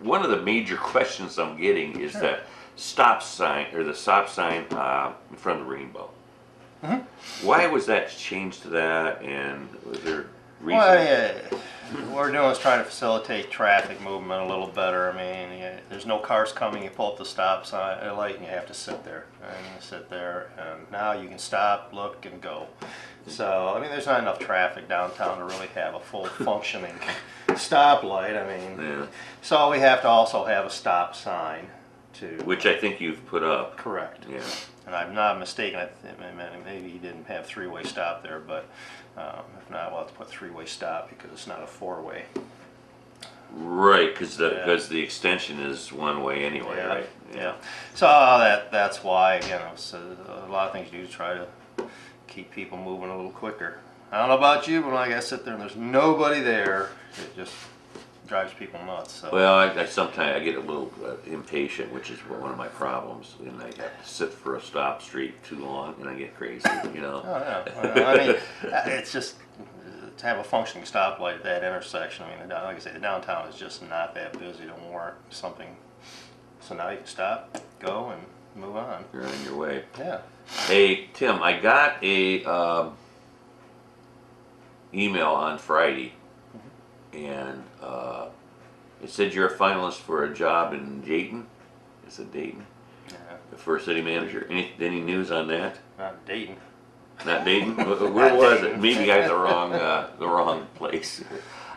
One of the major questions I'm getting is Sure. that stop sign or the stop sign in front of the rainbow. Why was that changed to that, and was there reason? Well, what we're doing is trying to facilitate traffic movement a little better. I mean, there's no cars coming. You pull up the stop sign, light, and you have to sit there. And you sit there, and now you can stop, look, and go. So, I mean, there's not enough traffic downtown to really have a full functioning stoplight. I mean, Yeah. so we have to also have a stop sign to. Which I think you've put up. Correct. Yeah. And I'm not mistaken, maybe he didn't have three-way stop there, but if not, we'll have to put three-way stop because it's not a four-way. Right, because the extension is one way anyway, Yeah, right? yeah. So that's why, again, it's a lot of things you do to try to keep people moving a little quicker. I don't know about you, but when I gotta sit there and there's nobody there, it just drives people nuts. So. Well, I sometimes I get a little impatient, which is one of my problems, and I have to sit for a stop street too long, and I get crazy, you know. Oh yeah, I mean, it's just to have a functioning stoplight at that intersection. I mean, like I say, the downtown is just not that busy to warrant something. So now you can stop, go, and move on. You're on your way. Yeah. Hey Tim, I got a email on Friday, and it said you're a finalist for a job in Dayton. Is it Dayton? Yeah. For city manager. Any news on that? Not Dayton. Not Dayton. Where was it? Maybe I got the wrong place.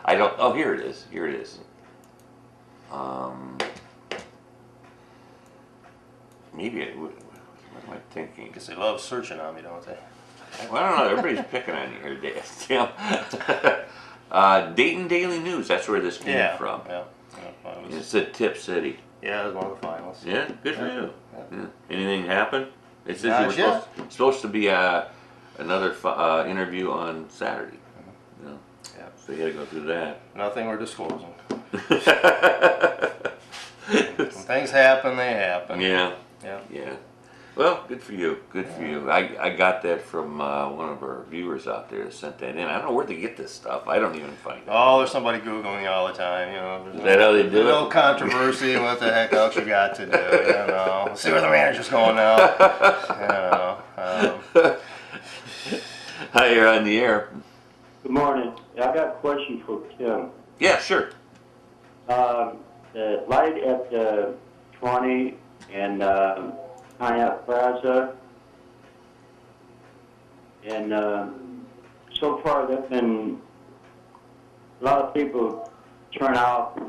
I don't. Oh, here it is. Here it is. Maybe what am I thinking? Because they love searching on me, don't they? Well, I don't know. Everybody's picking on you here, Tim. Dayton Daily News. That's where this came from. Yeah. It said Tip City. Yeah, I was one of the finalists. Yeah, good for you. Yeah. Yeah. Anything happen? It says Not you were yet. supposed to be another interview on Saturday. You know? Yeah. So you got to go through that. Nothing we're disclosing. When things happen, they happen. Yeah. Yeah. Yeah. Well, good for you. Good for you. I got that from one of our viewers out there that sent that in. I don't know where they get this stuff. I don't even find it. Oh, there's somebody Googling you all the time, you know. Is that how they do it? No controversy. What the heck else you got to do, you know. See where the manager's going now. You know. Hi, you're on the air. Good morning. I got a question for Tim. Yeah, sure. The light at 20 and Conneaut Plaza, and so far there've been a lot of people turn out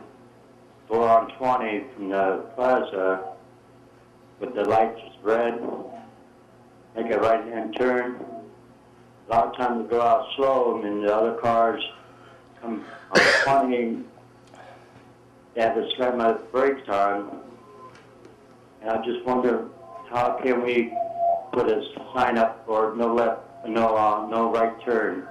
go on 20 from the plaza with the lights red, make a right-hand turn. A lot of times they go out slow, and then the other cars come on 20. They have to slam my brakes on. And I just wonder, how can we put a sign up for no right turn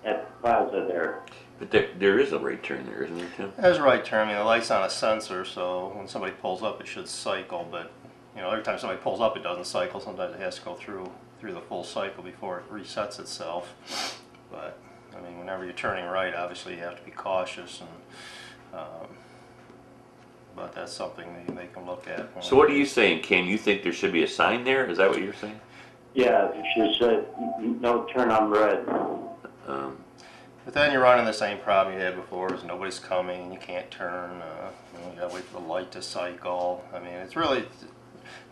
at the plaza there? But there is a right turn there, isn't there, Tim? There's a right turn. I mean, the light's on a sensor, so when somebody pulls up, it should cycle. But you know, every time somebody pulls up, it doesn't cycle. Sometimes it has to go through the full cycle before it resets itself. But I mean, whenever you're turning right, obviously you have to be cautious, and but that's something they can look at. So what are you saying, Ken? You think there should be a sign there? Is that what you're saying? Yeah, it should say no turn on red. But then you're running the same problem you had before, is nobody's coming, you can't turn, you know, you gotta wait for the light to cycle. I mean, it's really,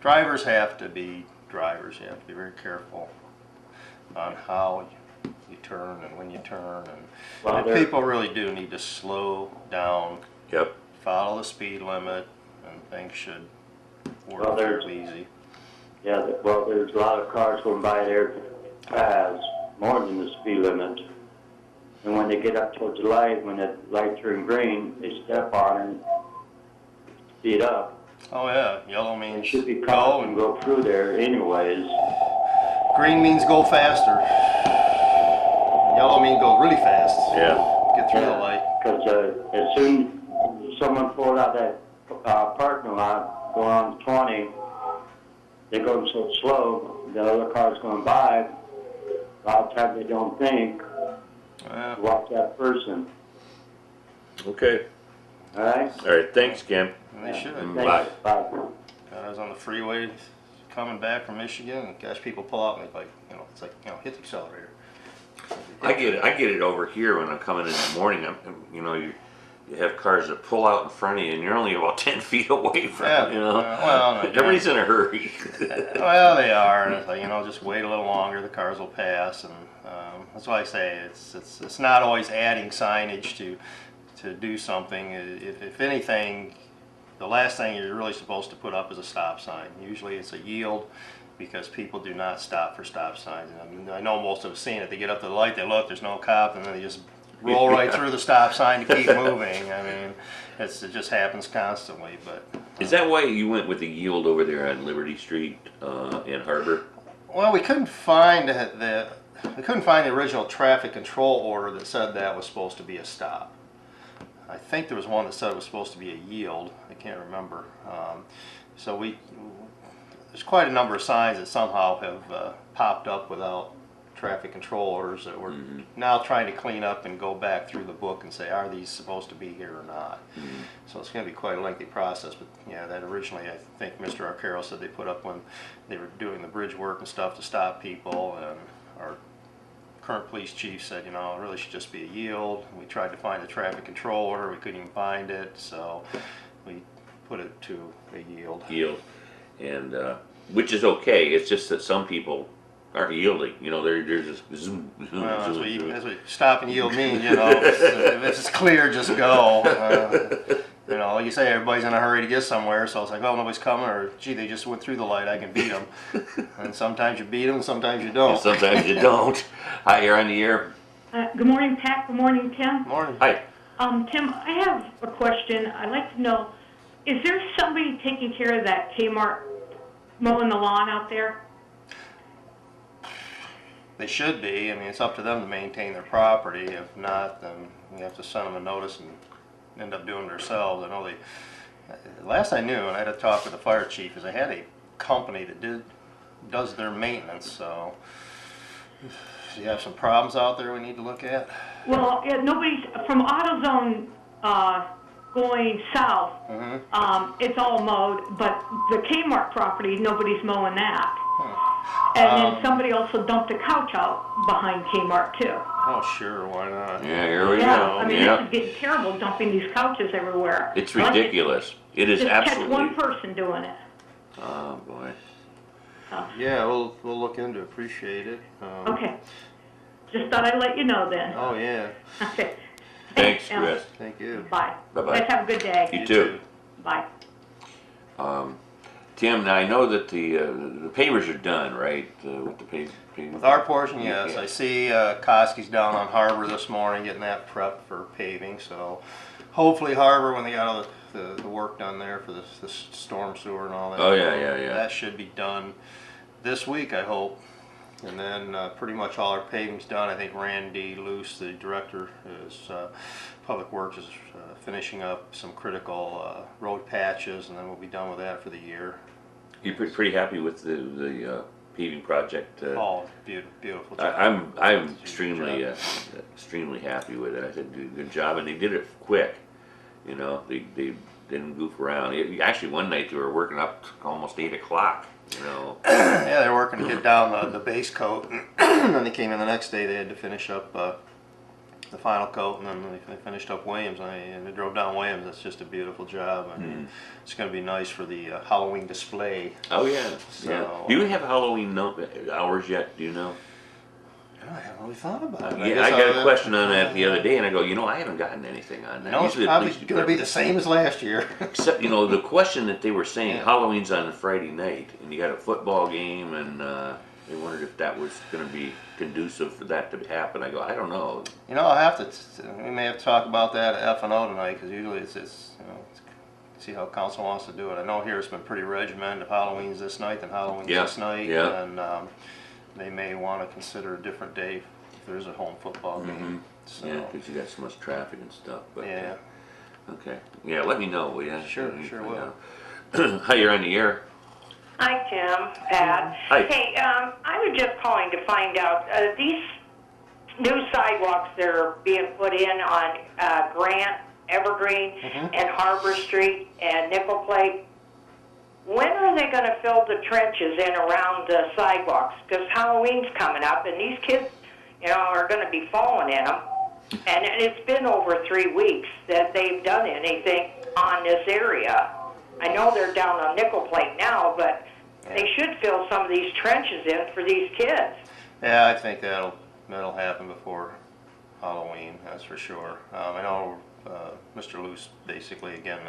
drivers have to be drivers. You have to be very careful on how you turn and when you turn. And people really do need to slow down. Yep. Follow the speed limit, and things should work easy. Yeah, well, there's a lot of cars going by there fast, more than the speed limit. And when they get up towards the light, when the light turns green, they step on it and speed up. Oh yeah, yellow It means should be go, caught and and go through there anyways. green means go faster. Yellow means go really fast. Yeah. Get through the light. Because as soon as someone pulled out that parking lot, going on 20, they're going so slow, the other car's going by, a lot of times they don't think Yeah. to watch that person. Okay. All right? All right, thanks, Kim. And they should. Thank Bye. you. Bye. I was on the freeway coming back from Michigan, and gosh, people pull out and they like, it's like, hit the accelerator. I get it over here when I'm coming in the morning. You have cars that pull out in front of you, and you're only about 10 feet away from Yeah, well, everybody's in a hurry. Well, they are, and it's like, just wait a little longer, the cars will pass, and that's why I say it's not always adding signage to do something. If anything, the last thing you're really supposed to put up is a stop sign. Usually it's a yield, because people do not stop for stop signs. I mean, I know most of us seen it. They get up to the light, they look, there's no cop, and then they just roll right through the stop sign to keep moving. I mean, it just happens constantly. But Is that why you went with the yield over there on Liberty Street in Harbor? well, we couldn't find the original traffic control order that said that was supposed to be a stop. I think there was one that said it was supposed to be a yield. I can't remember. So there's quite a number of signs that somehow have popped up without traffic control orders that we're now trying to clean up and go back through the book and say, are these supposed to be here or not? So it's going to be quite a lengthy process. But yeah, that originally, I think Mr. Arcaro said they put up when they were doing the bridge work and stuff to stop people, and our current police chief said, it really should just be a yield. We tried to find a traffic control order, we couldn't even find it, so we put it to a yield. Yield. And which is okay. It's just that some people aren't yielding. They're just zoom, zoom, Well, zoom. that's what stop and yield means. If it's clear, just go. Like you say, everybody's in a hurry to get somewhere, so it's like, oh, nobody's coming, or gee, they just went through the light, I can beat them. And sometimes you beat them, and sometimes you don't. And sometimes you don't. Hi, you're on the air. Good morning, Pat. Good morning, Tim. Morning. Hi. Tim, I have a question. I'd like to know, is there somebody taking care of that Kmart mowing the lawn out there? They should be. I mean, it's up to them to maintain their property. If not, then we have to send them a notice and end up doing it ourselves. I know last I knew, and I had to talk with the fire chief, is they had a company that does their maintenance. So, do you have some problems out there we need to look at? Well, nobody's from AutoZone going south. It's all mowed, but the Kmart property, nobody's mowing that. And then somebody also dumped a couch out behind Kmart too. Oh, sure, why not? Yeah, here we Yeah, go. I mean, this is getting terrible, dumping these couches everywhere. It's ridiculous. It is Just absolutely. catch one person doing it. Oh boy. Yeah, we'll look into it. Appreciate it. Okay. Just thought I'd let you know then. Oh, yeah. Okay. Thanks, Chris. Thank you. Bye. Bye-bye. Guys have a good day. You too. Bye. Tim, now I know that the pavers are done, right? With the paving. With our portion, yes. Yeah. I see Koski's down on Harbor this morning getting that prepped for paving. So hopefully Harbor, when they got all the work done there for the storm sewer and all that. Oh, yeah. That should be done this week, I hope. And then pretty much all our paving's done. I think Randy Luce, the director, is Public Works, is finishing up some critical road patches, and then we'll be done with that for the year. You're pretty happy with the paving project? Oh, beautiful job. I'm extremely happy with it. I think they did a good job, and they did it quick. They didn't goof around. Actually, one night they were working up to almost 8 o'clock. Yeah, they were working to get down the base coat, and then they came in the next day. They had to finish up the final coat, and then they finished up Williams, and they drove down Williams. That's just a beautiful job. I mean, it's going to be nice for the Halloween display. Oh yeah, So, yeah. Do you have Halloween hours yet? Do you know? I haven't really thought about it. Yeah, I got a question on that the other day, and I go, I haven't gotten anything on that. It's probably going to be the same as last year. Except, the question that they were saying, Halloween's on a Friday night, and you got a football game, and they wondered if that was going to be conducive for that to happen. I go, I don't know. I'll have to. We may have to talk about that at F&O tonight, because usually it's see how council wants to do it. I know here it's been pretty regimented. If Halloween's this night, then Halloween's this night, and they may want to consider a different day if there's a home football game. So. Yeah, because you got so much traffic and stuff. But, yeah. Okay. Yeah, let me know, will you? Sure will. Hi, you're on the air. Hi, Tim, Pat. Hi. Hey, I was just calling to find out, these new sidewalks that are being put in on Grant Evergreen and Harbor Street and Nickel Plate. When are they going to fill the trenches in around the sidewalks? Because Halloween's coming up, and these kids, are going to be falling in them. And it's been over 3 weeks that they've done anything on this area. I know they're down on Nickel Plate now, but they should fill some of these trenches in for these kids. Yeah, I think that'll happen before Halloween, that's for sure. I know Mr. Luce basically, again,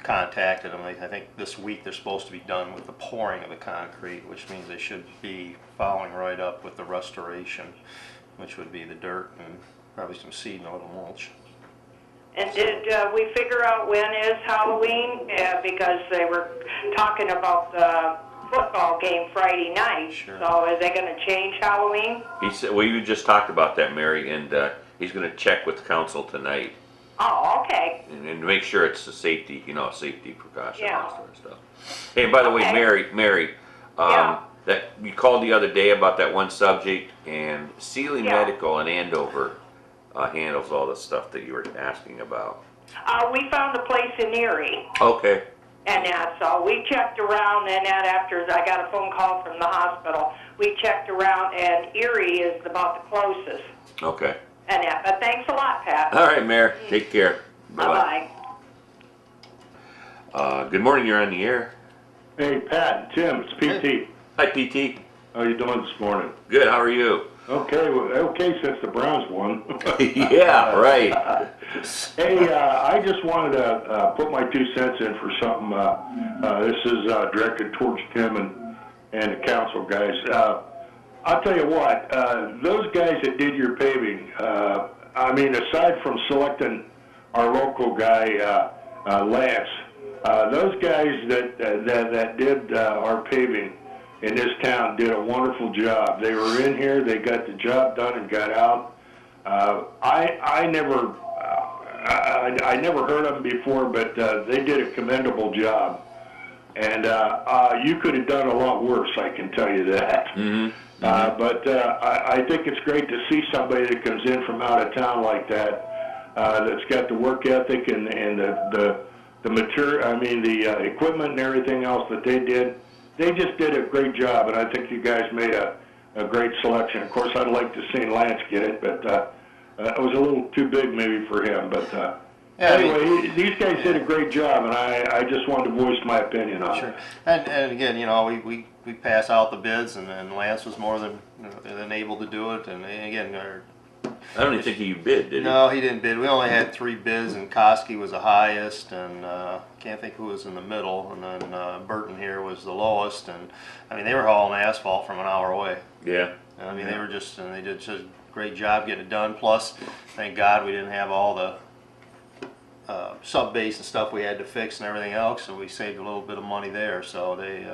contacted them. I think this week they're supposed to be done with the pouring of the concrete, which means they should be following right up with the restoration, which would be the dirt and probably some seed and a little mulch. And did we figure out when is Halloween? Because they were talking about the football game Friday night. Sure. So are they going to change Halloween? He said, well, you just talked about that, Mary, and he's going to check with council tonight Oh, okay. and make sure it's a safety, safety precaution, Yeah. all that sort of stuff. Hey, and by the way, Okay. Mary, Yeah. that you called the other day about that one subject, and Sealy Yeah. Medical in Andover handles all the stuff that you were asking about. We found a place in Erie. Okay. And so we checked around, and after I got a phone call from the hospital, we checked around, and Erie is about the closest. Okay. But thanks a lot, Pat. All right, Mayor. Take care. Bye-bye. Good morning. You're on the air. Hey, Pat, Tim, it's PT. Hi, PT. How you doing this morning? Good. How are you? Okay, well, okay since the Browns won. Yeah, right. Hey, I just wanted to put my 2 cents in for something. This is directed towards Tim and the council guys. I'll tell you what, those guys that did your paving, aside from selecting our local guy, Lance, those guys that did our paving in this town did a wonderful job. They were in here, they got the job done and got out. I never heard of them before, but they did a commendable job. And you could have done a lot worse, I can tell you that. Mm-hmm. But I think it's great to see somebody that comes in from out of town like that, that's got the work ethic and the material, the equipment and everything else that they did. They just did a great job, and I think you guys made a great selection. Of course, I'd like to see Lance get it, but it was a little too big maybe for him. But anyway, these guys did a great job, and I just wanted to voice my opinion on Sure. it. And again, we pass out the bids, and Lance was more than able to do it. And again, I don't even think he bid, did he? no, he didn't bid. We only had 3 bids, and Koski was the highest, and can't think who was in the middle, and then Burton here was the lowest. And they were hauling asphalt from an hour away. Yeah. They were they did just a great job getting it done. Plus, thank God we didn't have all the sub base and stuff we had to fix and everything else, so we saved a little bit of money there. So they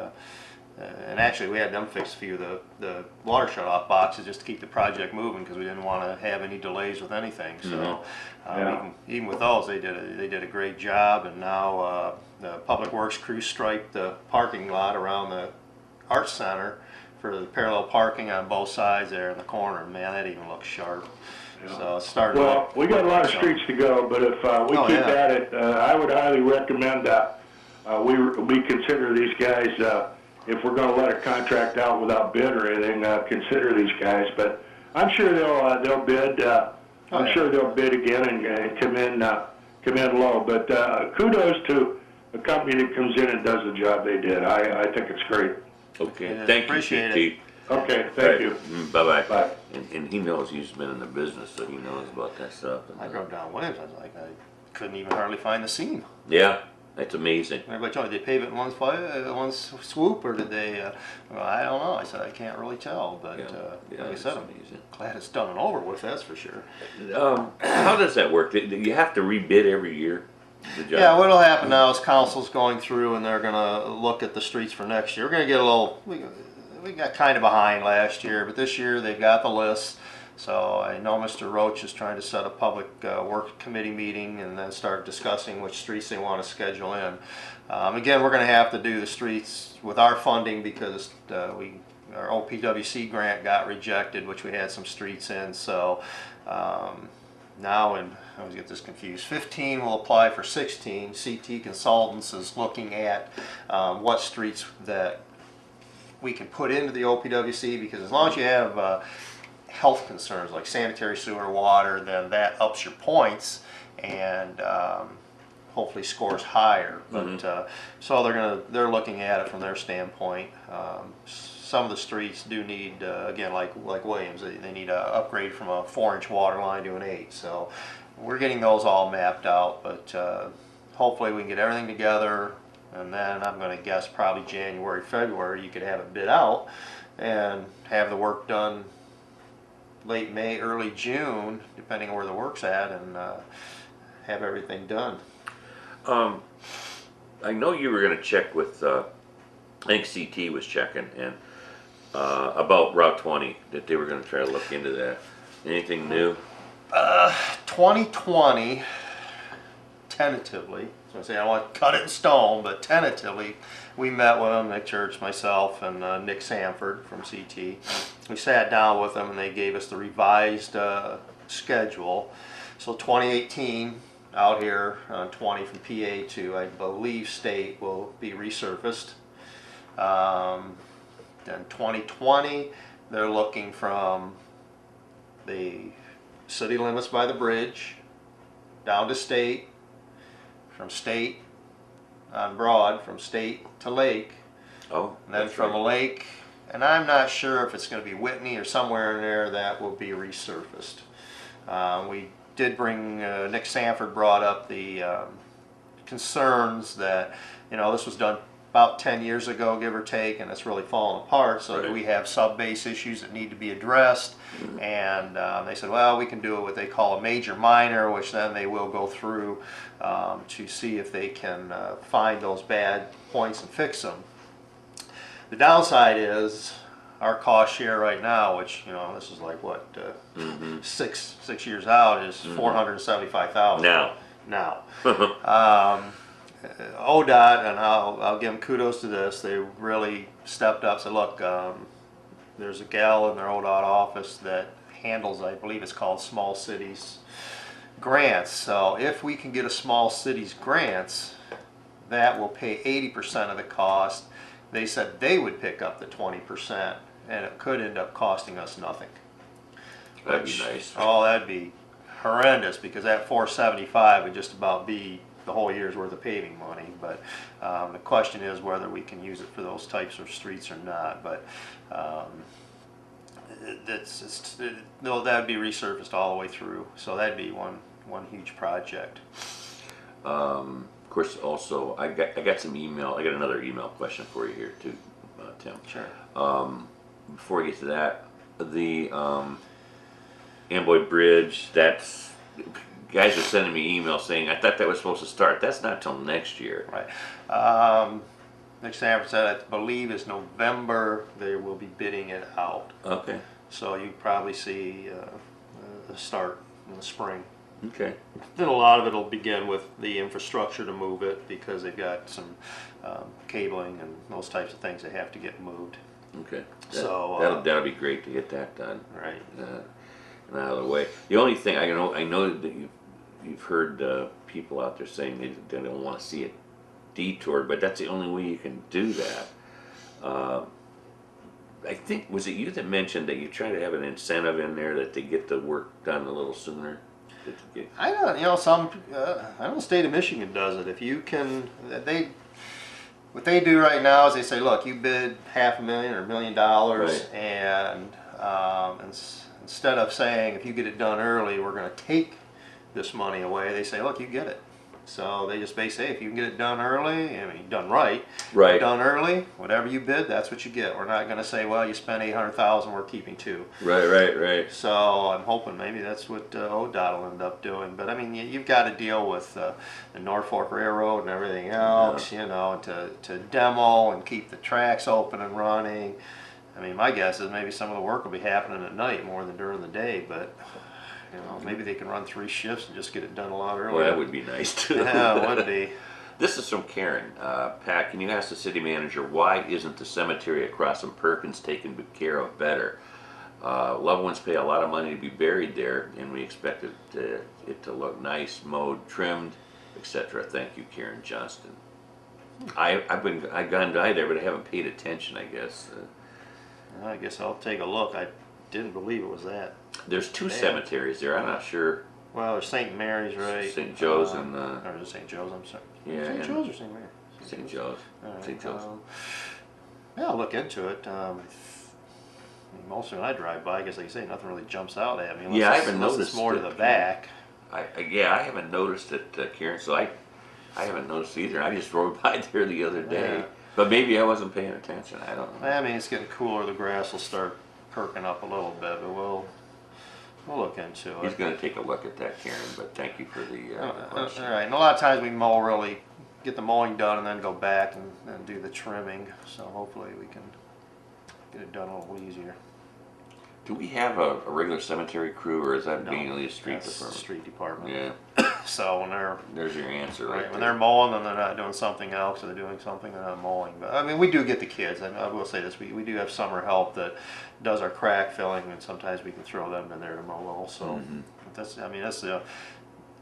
and actually we had them fix a few of the water shut-off boxes just to keep the project moving, because we didn't want to have any delays with anything. So even with those, they did a great job. And now the Public Works crew striped the parking lot around the Arts Center for the parallel parking on both sides there in the corner. Man, that even looks sharp. So it's starting. Well, we got a lot of streets to go, but if we keep at it, I would highly recommend we consider these guys. If we're going to let a contract out without bid or anything, consider these guys. But I'm sure they'll bid. I'm sure they'll bid again and come in low. But kudos to a company that comes in and does the job they did. I think it's great. Okay. Yeah, Thank appreciate you, PT. Okay, thank you. Bye-bye. Bye. And he knows, he's been in the business, so he knows about that stuff. I drove down Williams. I was like, I couldn't even hardly find the seam. Yeah, that's amazing. Everybody told me, did they pave it in one swoop, or did they? Well, I don't know. I said I can't really tell, but like I said, I'm glad it's done and over with. That's for sure. How does that work? Do you have to rebid every year? The job? Yeah, what'll happen now is council's going through and they're gonna look at the streets for next year. We're gonna get a little. We got kind of behind last year, but this year they've got the list. So I know Mr. Roach is trying to set a public work committee meeting and then start discussing which streets they want to schedule in. Again, we're going to have to do the streets with our funding because our OPWC grant got rejected, which we had some streets in. So now, and I always get this confused, 15 will apply for 16. CT Consultants is looking at what streets that we can put into the OPWC, because as long as you have health concerns like sanitary sewer, water, then that ups your points and hopefully scores higher. But so they're looking at it from their standpoint. Some of the streets do need, again, like Williams, they need an upgrade from a 4-inch water line to an 8. So we're getting those all mapped out, but hopefully we can get everything together, and then I'm going to guess probably January, February, you could have it bid out and have the work done late May, early June, depending on where the work's at, and have everything done. I know you were going to check with, I think CT was checking, and about Route 20, that they were going to try to look into that. Anything new? 2020, tentatively, so I say I don't want to cut it in stone, but tentatively, we met with them, Nick Church, myself, and Nick Sanford from CT. We sat down with them and they gave us the revised schedule. So 2018, out here on 20 from PA to, I believe, State will be resurfaced. Then 2020, they're looking from the city limits by the bridge down to State, from State on Broad, from State to Lake, Oh, and then that's from right. a lake, and I'm not sure if it's going to be Whitney or somewhere in there that will be resurfaced. We did bring, Nick Sanford brought up the concerns that, this was done about 10 years ago, give or take, and it's really fallen apart. So do Right. we have sub-base issues that need to be addressed? And they said, well, we can do what they call a major minor, which then they will go through to see if they can find those bad points and fix them. The downside is our cost share right now, which, this is like what, 6 years out, is $475,000 Now. ODOT, and I'll give them kudos to this, they really stepped up. Said, look, there's a gal in their ODOT office that handles, I believe it's called small cities grants. So if we can get a small cities grants, that will pay 80% of the cost. They said they would pick up the 20%, and it could end up costing us nothing. That'd be nice. Oh, that'd be horrendous, because that 475 would just about be the whole year's worth of paving money. But the question is whether we can use it for those types of streets or not. But that'd be resurfaced all the way through. So that'd be one huge project. Of course, also, I got some email. I got another email question for you here too, Tim. Sure. Before we get to that, the Amboy Bridge. That's guys are sending me emails saying I thought that was supposed to start. That's not till next year. Right. Nick Sanford said, I believe it's November, they will be bidding it out. Okay. So you probably see the start in the spring. Okay. Then a lot of it will begin with the infrastructure to move it, because they've got some cabling and those types of things that have to get moved. Okay. So that'll be great to get that done. right. And out of the way. The only thing I know that you've heard people out there saying they don't want to see it detoured, but that's the only way you can do that. I think, was it you that mentioned that you try to have an incentive in there that they get the work done a little sooner? I don't, I know the state of Michigan does it. If you can, what they do right now is they say, look, you bid $500,000 or $1 million, Right. and instead of saying, if you get it done early, we're going to take this money away, they say, look, you get it. So they just basically say, if you can get it done early, done right, Right. done early, whatever you bid, that's what you get. We're not going to say, well, you spent $800,000, we're keeping $200,000. Right. So I'm hoping maybe that's what ODOT will end up doing. But I mean, you've got to deal with the Norfolk Railroad and everything else, and to demo and keep the tracks open and running. I mean, my guess is maybe some of the work will be happening at night more than during the day, but maybe they can run 3 shifts and just get it done a lot earlier. Well, that would be nice too. Yeah, it would be. This is from Karen. Pat, can you ask the city manager why isn't the cemetery across from Perkins taken care of better? Loved ones pay a lot of money to be buried there, and we expect it to look nice, mowed, trimmed, etc. Thank you, Karen Johnston. I've gone by there, but I haven't paid attention, I guess. I guess I'll take a look. I didn't believe it was that. There's two cemeteries there. I'm not sure. Well, there's St. Mary's, right? St. Joe's and or is it St. Joe's? I'm sorry. yeah, St. Joe's or St. Mary's? St. Joe's. Right. St. Joe's. Yeah, I'll look into it. I mean, most of it I drive by, I guess like you say, nothing really jumps out at me. Yeah, I haven't noticed it's more to it, the back. I haven't noticed it, Karen. So I haven't noticed either. I just rode by there the other day, Yeah. but maybe I wasn't paying attention. I don't know. I mean, it's getting cooler. The grass will start perking up a little bit, but we'll look into it. He's going to take a look at that, Karen. But thank you for the question. All right, and a lot of times we mow really, get the mowing done and then go back and do the trimming. So hopefully we can get it done a little easier. Do we have a regular cemetery crew, or is that No, mainly a street that's the department? street department. Yeah, So when they're there's your answer right when there. they're mowing, then they're not doing something else, or they're doing something, they're not mowing. But I mean, we do get the kids, and I will say this: we do have summer help that does our crack filling, and sometimes we can throw them in there to mow also. But that's, I mean, that's the.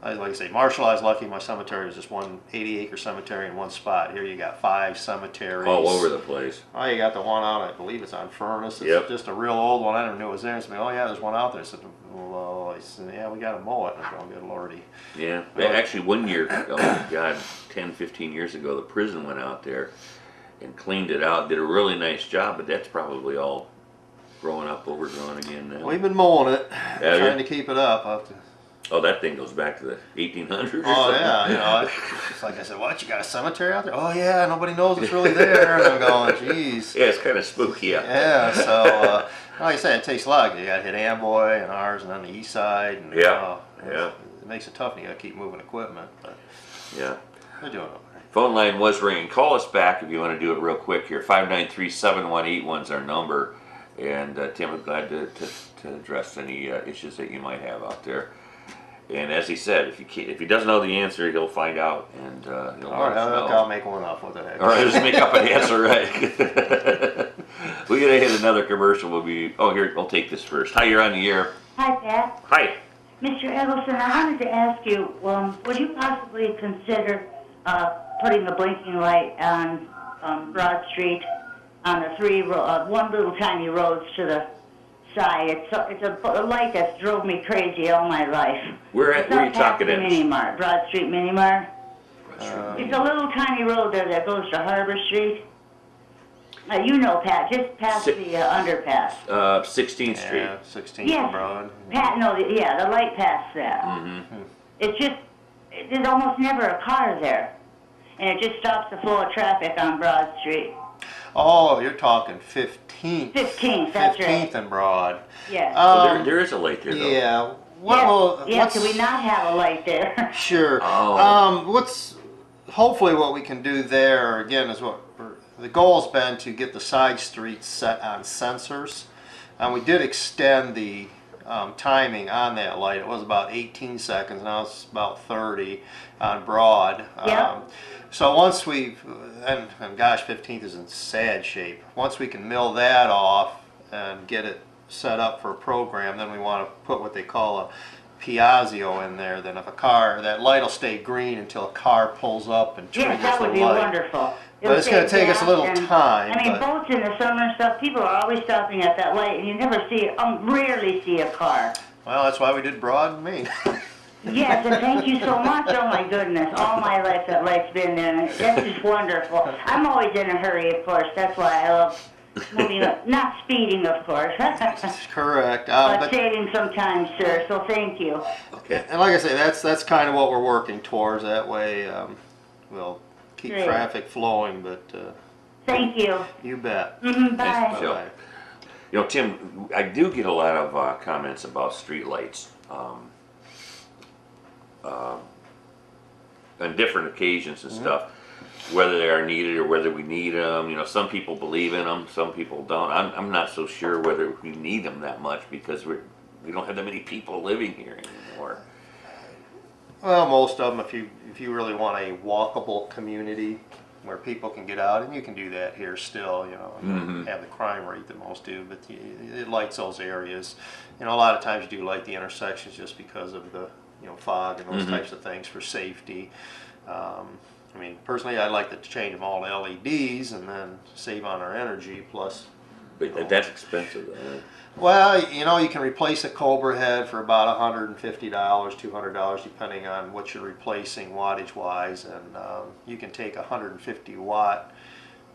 Like I say, Marshall, I was lucky. My cemetery was just one 80-acre cemetery in one spot. Here you got 5 cemeteries. All over the place. Oh, you got the one out, I believe it's on Furnace. It's Yep. just a real old one. I never knew it was there. So, oh, yeah, there's one out there. I said, well, I said, yeah, we got to mow it. And I said, oh, good lordy. Yeah, actually one year, oh my God, 10, 15 years ago, the prison went out there and cleaned it out, did a really nice job, but that's probably all growing up, overgrown again now. We've been mowing it, Have trying you? to keep it up. I'll have to, Oh, that thing goes back to the 1800s or oh, something. yeah, you know, it's like I said, what, you got a cemetery out there? Oh, yeah, nobody knows it's really there. And I'm going, geez. Yeah, it's kind of spooky out there. Yeah, so, like I said, it takes luck. You got to hit Amboy and ours and on the east side. And, Yeah, yeah. It makes it tough and you got to keep moving equipment. But Yeah. they're doing all right. Phone line was ringing. Call us back if you want to do it real quick here. 593-7181 is our number. And Tim, I'm glad to address any issues that you might have out there. And as he said, if he doesn't know the answer, he'll find out, and he'll All right, let us know. I'll make one up. What the heck? All right, just make up an answer, right? We're gonna hit another commercial. We'll take this first. Hi, you're on the air. Hi, Pat. Hi. Mr. Eggleston, I wanted to ask you, would you possibly consider putting a blinking light on Broad Street on the one little tiny roads to the side? It's a light that's drove me crazy all my life. Where are you talking at? at? Mini Mart, Broad Street Mini Mart. It's a little tiny road there that goes to Harbor Street. You know, Pat, just past the underpass. 16th Street. Yeah, 16th Yes. and Broad. Pat, no, yeah, the light past that. Mm-hmm. It's just, there's almost never a car there. And it just stops the flow of traffic on Broad Street. Oh, you're talking 15th. 15th, that's 15th right. and Broad. Yeah. Well, there is a light there, though. Yeah. Yes, do we not have a light there? Sure. Oh. Hopefully what we can do there, again, is the goal's been to get the side streets set on sensors. And we did extend the timing on that light. It was about 18 seconds, now it's about 30 on Broad. Yeah. So once and gosh, 15th is in sad shape. Once we can mill that off and get it set up for a program, then we want to put what they call a Piaggio in there. Then if that light will stay green until a car pulls up and triggers Yes, that the would be light. wonderful. But it's going to take us a little time. I mean, but- boats in the summer and stuff, people are always stopping at that light, and you never rarely see a car. Well, that's why we did Broad and Main. Yes, and thank you so much. Oh my goodness, all my life that light's been there. And that's just wonderful. I'm always in a hurry, of course. That's why I love moving up. Not speeding, of course. Correct. But saving some time, sir. So thank you. Okay. And like I say, that's kind of what we're working towards. That way, we'll keep Great. traffic flowing. But Thank you. you bet. Bye. Thanks, Michelle. Bye. You know, Tim, I do get a lot of comments about street lights on different occasions and stuff, whether they are needed or whether we need them. You know, some people believe in them, some people don't. I'm not so sure whether we need them that much because we don't have that many people living here anymore. Well, most of them, if you really want a walkable community, where people can get out, and you can do that here still, you know, Mhm. have the crime rate that most do, but it lights those areas. You know, a lot of times you do light the intersections just because of the, you know, fog and those Mhm. types of things for safety. I mean, personally, I'd like to change them all to LEDs and then save on our energy, plus. But that's expensive though. Well, you know, you can replace a Cobra head for about $150, $200, depending on what you're replacing wattage wise, and you can take a 150 watt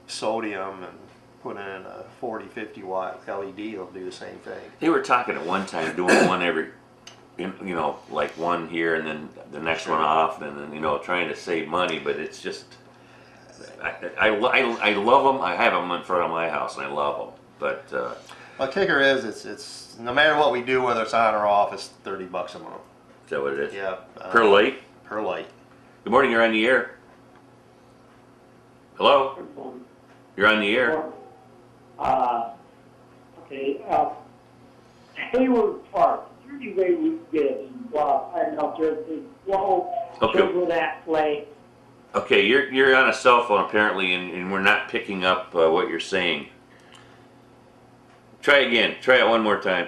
sodium and put in a 40, 50 watt LED. It'll do the same thing. They were talking at one time doing one every, you know, like one here and then the next one off, and then, you know, trying to save money, but it's just, I love them. I have them in front of my house, and I love them. But Well, the kicker is, it's no matter what we do, whether it's on or off, it's $30 a month. is that what it is? Yeah. Per light? Per light. Good morning. You're on the air. Hello. You're on the air. Okay, Hayward Park, is there any way we could get a swap iron out there to flow Okay. over that play? Okay, you're on a cell phone apparently, and we're not picking up what you're saying. Try again. Try it one more time.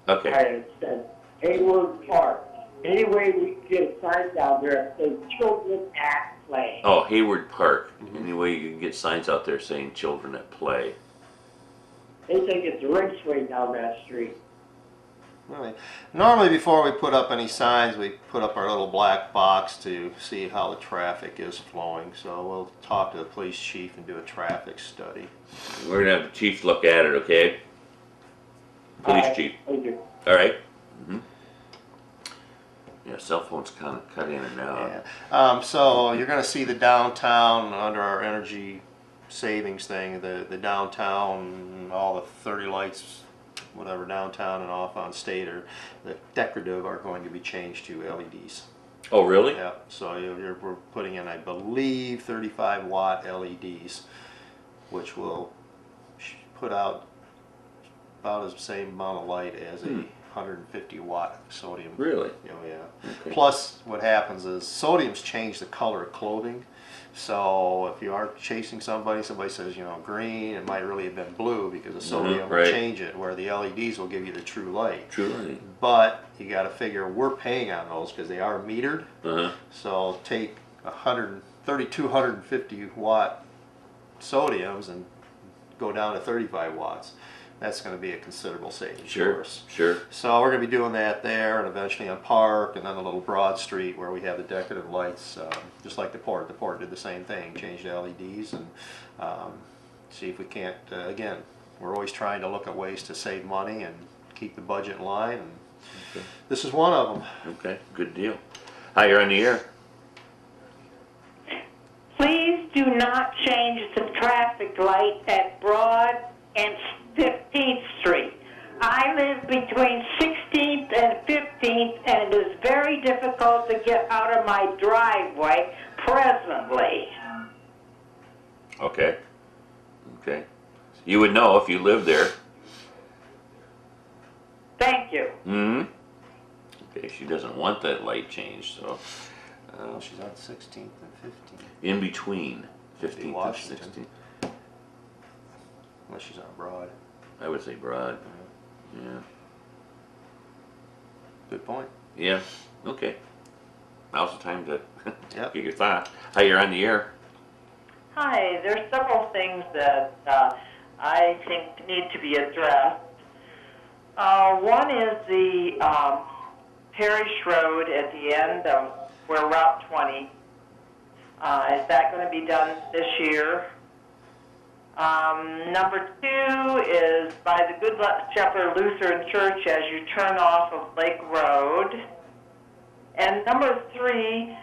Okay. It says Hayward Park. Any way we could get a sign down there that says children at play? Oh, Hayward Park. Anyway, you can get signs out there saying children at play. They think it's a raceway down that street. Really. Normally, before we put up any signs, we put up our little black box to see how the traffic is flowing. So we'll talk to the police chief and do a traffic study. We're gonna have the chief look at it, okay? Police chief. Thank you. All right. Yeah, cell phones kind of cut in and out. Yeah. So you're going to see the downtown under our energy savings thing. The downtown, all the 30 lights, whatever downtown and off on State, or the decorative are going to be changed to LEDs. Oh, really? Yeah. So we're putting in, I believe, 35 watt LEDs, which will put out about the same amount of light as a 150 watt sodium. Really? Oh yeah. Okay. Plus, what happens is sodiums change the color of clothing. So if you are chasing somebody says, you know, green, it might really have been blue because the sodium will right. change it, where the LEDs will give you the true light. True light. But you got to figure we're paying on those because they are metered. So take 150 watt sodiums and go down to 35 watts. That's going to be a considerable savings for us. Sure. So we're going to be doing that there, and eventually on Park, and then a little Broad Street where we have the decorative lights, just like the Port. The Port did the same thing, changed the LEDs, and see if we can't, again, we're always trying to look at ways to save money and keep the budget in line, and this is one of them. Okay, good deal. Hi, you're on the air. Please do not change the traffic light at Broad and 15th Street. I live between 16th and 15th, and it is very difficult to get out of my driveway presently. Okay. Okay. You would know if you lived there. Thank you. Okay, she doesn't want that light changed, so. She's on 16th and 15th. In between 15th and Washington. 16th. Unless she's on Broad. I would say Broad. Yeah. Good point. Yeah. Okay. Now's the time to Yep. get your thought. Hi, you're on the air. Hi, there's several things that I think need to be addressed. One is the Parish Road at the end of where Route 20. Is that going to be done this year? Number 2 is by the Good Shepherd Lutheran Church as you turn off of Lake Road. And number 3,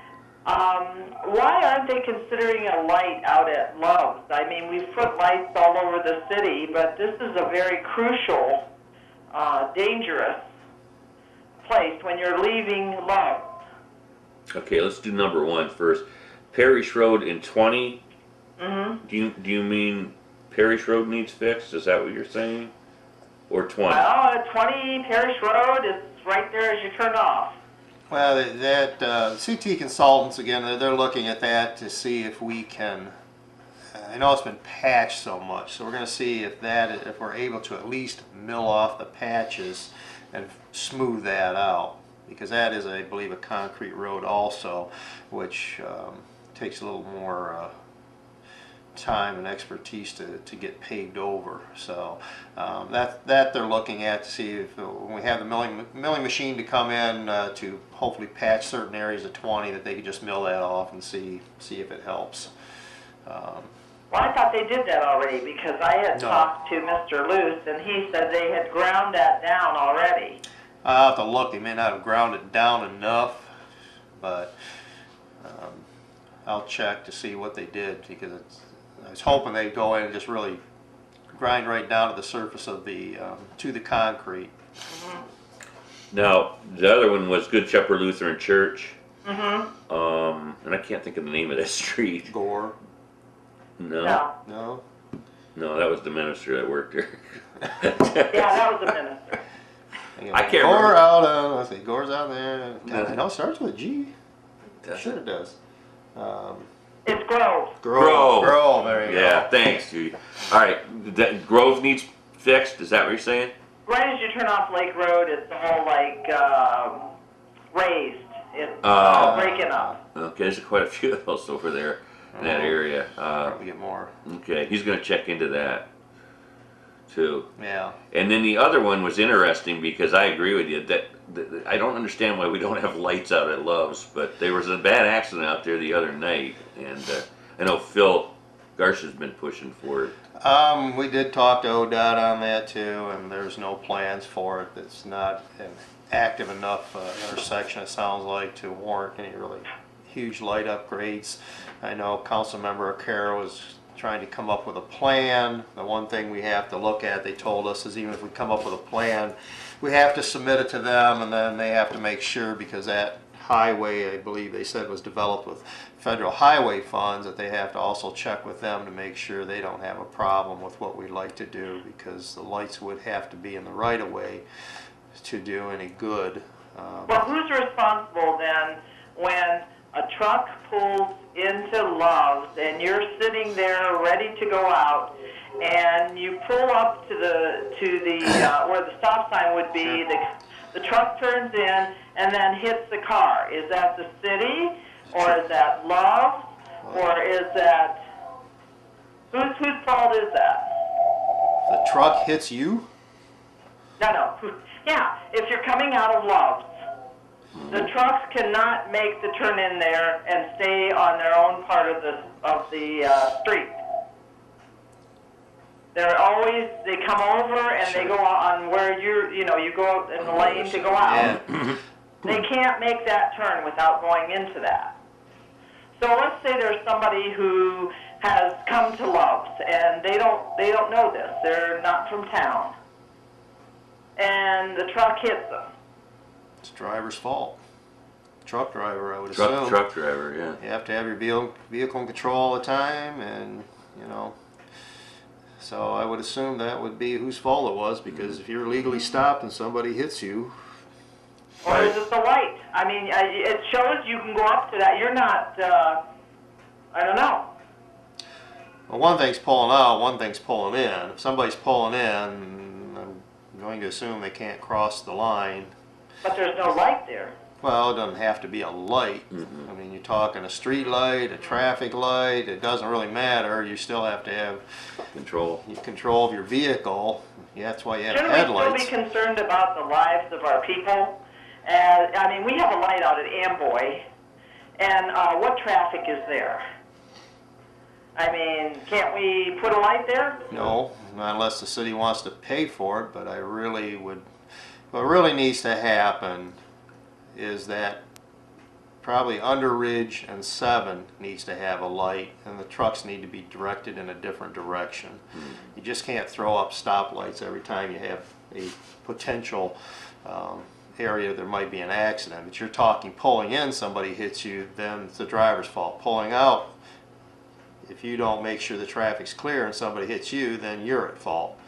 why aren't they considering a light out at Love's? I mean, we've put lights all over the city, but this is a very crucial, dangerous place when you're leaving Love's. Okay, let's do number 1 first. Parish Road in 20. Do you mean Parish Road needs fixed? Is that what you're saying? Or 20? Well, 20 Parish Road is right there as you turn off. Well, CT consultants, again, they're looking at that to see if we can, I know it's been patched so much, so we're going to see if we're able to at least mill off the patches and smooth that out. Because that is, I believe, a concrete road also, which takes a little more time and expertise to get paved over. So that they're looking at to see if when we have the milling machine to come in to hopefully patch certain areas of 20, that they could just mill that off and see if it helps. Well, I thought they did that already because I had No. talked to Mr. Luce and he said they had ground that down already. I'll have to look. They may not have ground it down enough, but I'll check to see what they did, because I was hoping they'd go in and just really grind right down to the surface of the to the concrete. Now, the other one was Good Shepherd Lutheran Church. Mm-hmm. And I can't think of the name of that street. Gore? No. No? No, that was the minister that worked there. Yeah, that was the minister. I can't Gore remember. out. Let's see. Gore's out there. God, I know it starts with a G. Does Sure it? it does. It's Grove. Grove. Grove. There you Yeah, go. thanks, Judy. All right, Grove needs fixed. Is that what you're saying? Right as you turn off Lake Road, it's all like raised. It's breaking up. Okay, there's quite a few of those over there in that area. Probably get more. Okay, he's going to check into that too. Yeah. And then the other one was interesting because I agree with you that I don't understand why we don't have lights out at Love's, but there was a bad accident out there the other night, and I know Phil Garsh has been pushing for it. We did talk to ODOT on that too, and there's no plans for it. It's not an active enough intersection, it sounds like, to warrant any really huge light upgrades. I know Councilmember O'Carroll was trying to come up with a plan. The one thing we have to look at, they told us, is even if we come up with a plan, we have to submit it to them, and then they have to make sure, because that highway, I believe they said, was developed with federal highway funds, that they have to also check with them to make sure they don't have a problem with what we'd like to do, because the lights would have to be in the right of way to do any good. Well, who's responsible then when a truck pulls into Love's and you're sitting there ready to go out, and you pull up to the where the stop sign would be? The truck turns in and then hits the car. Is that the city, or is that Love's, or is that whose fault is that? The truck hits you? No. Yeah, if you're coming out of Love's, the trucks cannot make the turn in there and stay on their own part of the street. They come over and they go on where you go out in the lane to go out. Yeah. They can't make that turn without going into that. So let's say there's somebody who has come to Love's and they don't know this. They're not from town. And the truck hits them. It's the driver's fault. Truck driver, I would assume. Truck driver, yeah. You have to have your vehicle in control all the time, and so I would assume that would be whose fault it was, because if you're legally stopped and somebody hits you. Or is it the light? I mean, it shows you can go up to that. You're not, I don't know. Well, one thing's pulling out, one thing's pulling in. If somebody's pulling in, I'm going to assume they can't cross the line. But there's no light there. Well, it doesn't have to be a light. I mean, you're talking a street light, a traffic light, it doesn't really matter. You still have to have control of your vehicle. Yeah, that's why you have headlights. Shouldn't we still be concerned about the lives of our people? I mean, we have a light out at Amboy, and what traffic is there? I mean, can't we put a light there? No, not unless the city wants to pay for it, but what really needs to happen is that probably Under Ridge and 7 needs to have a light, and the trucks need to be directed in a different direction. You just can't throw up stoplights every time you have a potential area there might be an accident. But you're talking pulling in, somebody hits you, then it's the driver's fault. Pulling out, if you don't make sure the traffic's clear and somebody hits you, then you're at fault.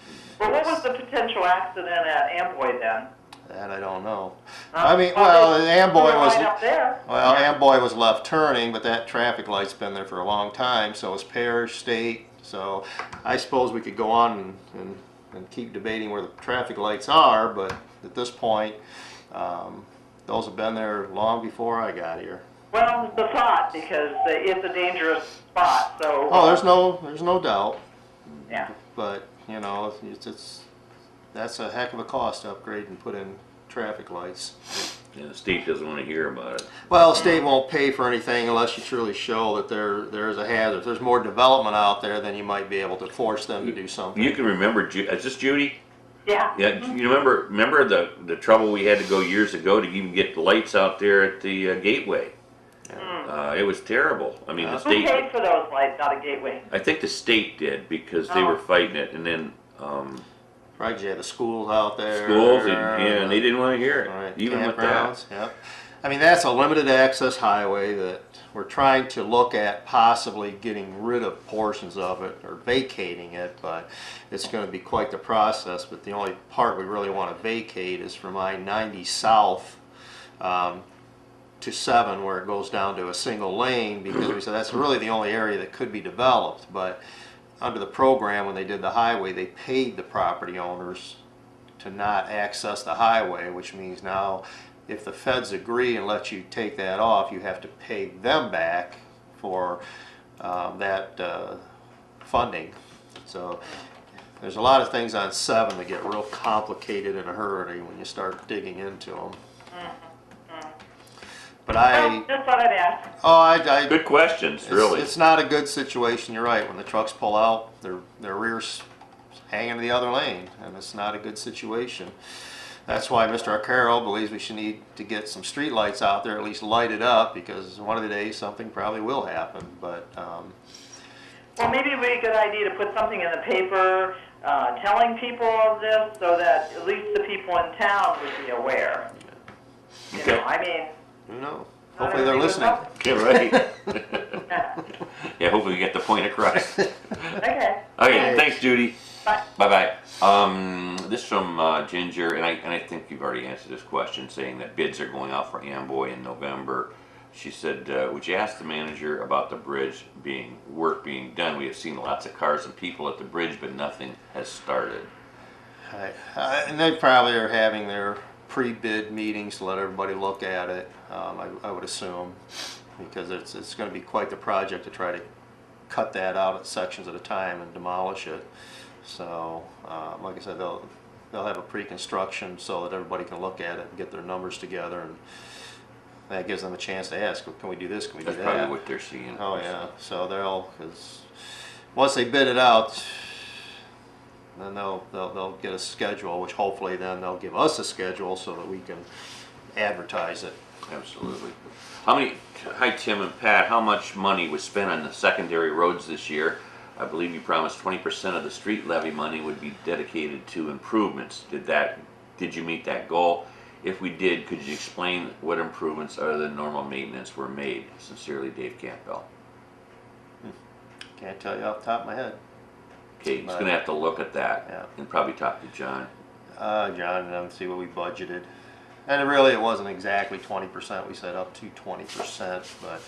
Well, what was the potential accident at Amboy then? That I don't know. I I mean, well, Amboy was, right up there. well, Amboy was left turning, but that traffic light's been there for a long time, so is Parish, State. So I suppose we could go on and keep debating where the traffic lights are, but at this point, those have been there long before I got here. Well, the thought, because it's a dangerous spot, so. Oh, there's no doubt. Yeah. But, you know, that's a heck of a cost to upgrade and put in traffic lights. Yeah, the state doesn't want to hear about it. Well, the state won't pay for anything unless you truly show that there is a hazard. If there's more development out there, then you might be able to force them to do something. You can remember, is this Judy? Yeah. Yeah, you remember the trouble we had to go years ago to even get the lights out there at the gateway? It was terrible. I mean, the Who state. paid for those lights out of Gateway? I think the state did because they were fighting it, and then Right, you had the schools out there. schools, and they didn't want to hear it, Right, even with that. campgrounds, yep. I mean, that's a limited access highway that we're trying to look at possibly getting rid of portions of it or vacating it, but it's going to be quite the process. But the only part we really want to vacate is from I-90 south to 7, where it goes down to a single lane, because we said that's really the only area that could be developed. But under the program, when they did the highway, they paid the property owners to not access the highway, which means now if the feds agree and let you take that off, you have to pay them back for that funding. So there's a lot of things on 7 that get real complicated in a hurry when you start digging into them. But Well, just thought I'd ask. I Good questions, really. It's not a good situation. You're right. When the trucks pull out, their rears hanging to the other lane, and it's not a good situation. That's why Mr. Arcaro believes we should need to get some street lights out there, at least light it up, because one of the days something probably will happen. But Well, maybe it would be a good idea to put something in the paper telling people of this so that at least the people in town would be aware. You know, I mean, who knows? Hopefully they're listening. Yeah, right. Yeah, hopefully we get the point across. Okay. Okay, thanks, Judy. Bye. Bye-bye. This from Ginger, and I think you've already answered this question, saying that bids are going out for Amboy in November. She said, would you ask the manager about the bridge work being done? We have seen lots of cars and people at the bridge, but nothing has started. And they probably are having their pre-bid meetings to let everybody look at it, I would assume, because it's going to be quite the project to try to cut that out at sections at a time and demolish it. So, like I said, they'll have a pre-construction so that everybody can look at it and get their numbers together, and that gives them a chance to ask, can we do this, can we do that? That's probably what they're seeing. Oh yeah, so because once they bid it out, then they'll get a schedule, which hopefully then they'll give us a schedule so that we can advertise it. Absolutely. Hi Tim and Pat, how much money was spent on the secondary roads this year? I believe you promised 20% of the street levy money would be dedicated to improvements. Did you meet that goal? If we did, could you explain what improvements other than normal maintenance were made? Sincerely, Dave Campbell. Can't tell you off the top of my head. Okay, he's going to have to look at that and probably talk to John. John and them, see what we budgeted. And really, it wasn't exactly 20%. We said up to 20%, but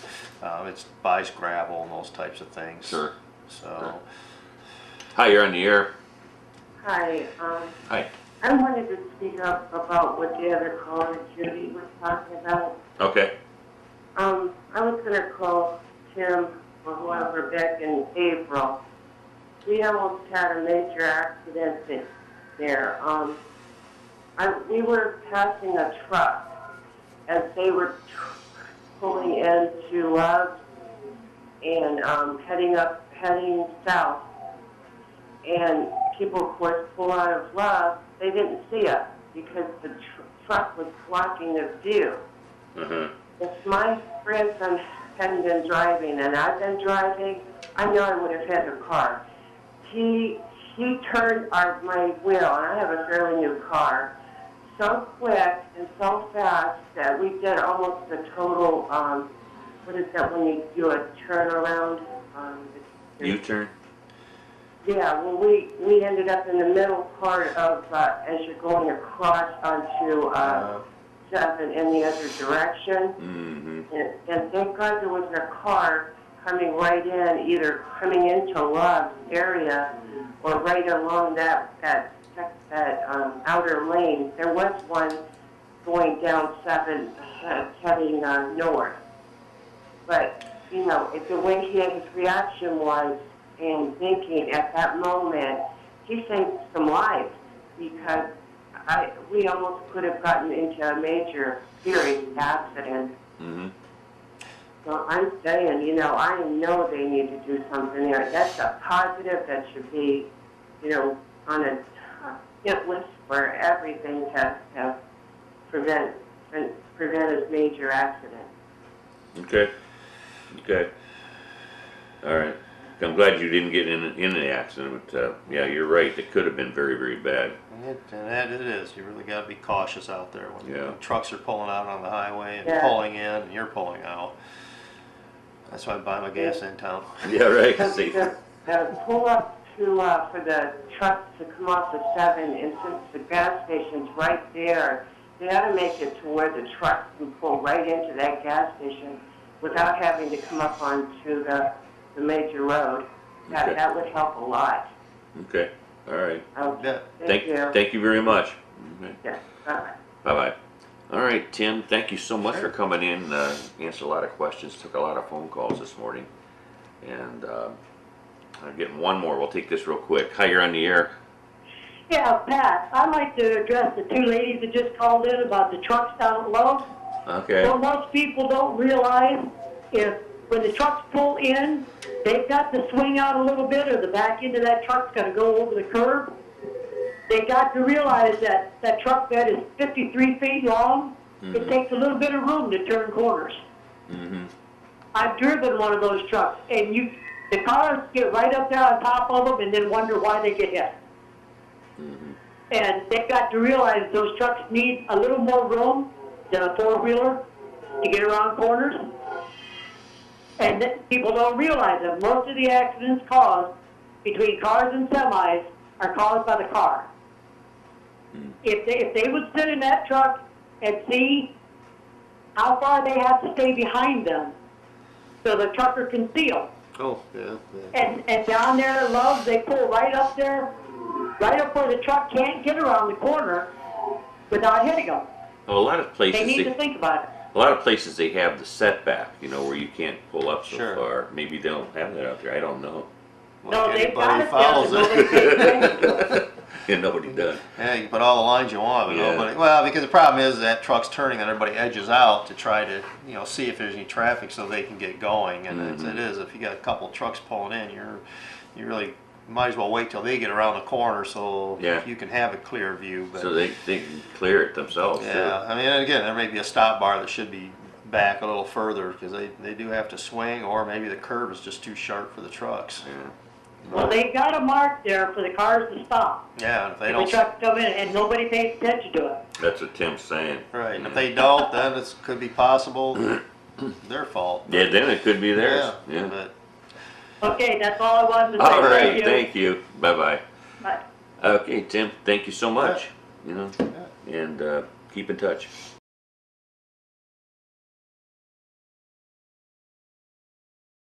it buys gravel and those types of things. Sure. So. Sure. Hi, you're on the air. Hi. Hi. I wanted to speak up about what the other caller, Judy, was talking about. Okay. I was going to call Tim or whoever back in April. We almost had a major accident there. We were passing a truck as they were pulling into Love and heading south. And people, of course, pull out of Love. They didn't see us because the truck was blocking their view. If my grandson hadn't been driving and I'd been driving, I know I would have hit the car. He turned my wheel, and I have a fairly new car, so quick and so fast that we did almost a total, what is that when you do a turnaround? U-turn? Yeah, well, we ended up in the middle part of, as you're going across onto 7 in the other direction. Mm-hmm. And thank God there wasn't a car coming right in, either coming into Love's area or right along that outer lane. There was one going down 7, heading north. But, you know, the way his reaction was and thinking at that moment, he saved some lives because we almost could have gotten into a major, serious accident. Mm-hmm. So I'm saying, you know, I know they need to do something there. That's a positive that should be, you know, on a hit list for everything to prevent a major accident. Okay. Okay. All right. I'm glad you didn't get in the accident, but yeah, you're right. It could have been very, very bad. And it is. You really got to be cautious out there when trucks are pulling out on the highway and pulling in, and you're pulling out. That's why I buy my gas in town. Yeah, right. See. The pull up to for the trucks to come off the 7, and since the gas station's right there, they ought to make it to where the trucks can pull right into that gas station without having to come up onto the major road. That would help a lot. Okay. All right. Okay. Thank you very much. Okay. Yeah. Bye. Bye-bye. All right, Tim, thank you so much for coming in. Answered a lot of questions, took a lot of phone calls this morning. And I'm getting one more. We'll take this real quick. Hi, you're on the air. Yeah, Pat, I'd like to address the 2 ladies that just called in about the trucks down at Lowe's. Okay. Well, most people don't realize when the trucks pull in, they've got to swing out a little bit, or the back end of that truck's got to go over the curb. They got to realize that that truck bed is 53 feet long. Mm-hmm. It takes a little bit of room to turn corners. Mm-hmm. I've driven one of those trucks, and the cars get right up there on top of them and then wonder why they get hit. Mm-hmm. And they've got to realize those trucks need a little more room than a 4-wheeler to get around corners. And people don't realize that most of the accidents caused between cars and semis are caused by the car. If they would sit in that truck and see how far they have to stay behind them so the trucker can see them. Oh, yeah. And down there at Love's, they pull right up there, right up where the truck can't get around the corner without hitting them. Well, a lot of places they need to think about it. A lot of places they have the setback, you know, where you can't pull up so far. Maybe they don't have that out there. I don't know. Well, no, they've got it there. Yeah, nobody does. Yeah, you can put all the lines you want, but nobody. Well, because the problem is that truck's turning and everybody edges out to try to, you know, see if there's any traffic so they can get going. And it is, if you got a couple of trucks pulling in, you really might as well wait till they get around the corner so you can have a clear view. But, so they can clear it themselves. Yeah, too. I mean, and again, there may be a stop bar that should be back a little further because they do have to swing, or maybe the curve is just too sharp for the trucks. Yeah. Well, they've got a mark there for the cars to stop. Yeah, and if they if don't, the trucks come in and nobody pays attention to it. That's what Tim's saying. Right, and if they don't, then it could be possible their fault. Yeah, then it could be theirs. Yeah. But, okay, that's all I wanted to say. All right, thank you. Bye-bye. Bye. Okay, Tim, thank you so much. You know, and keep in touch.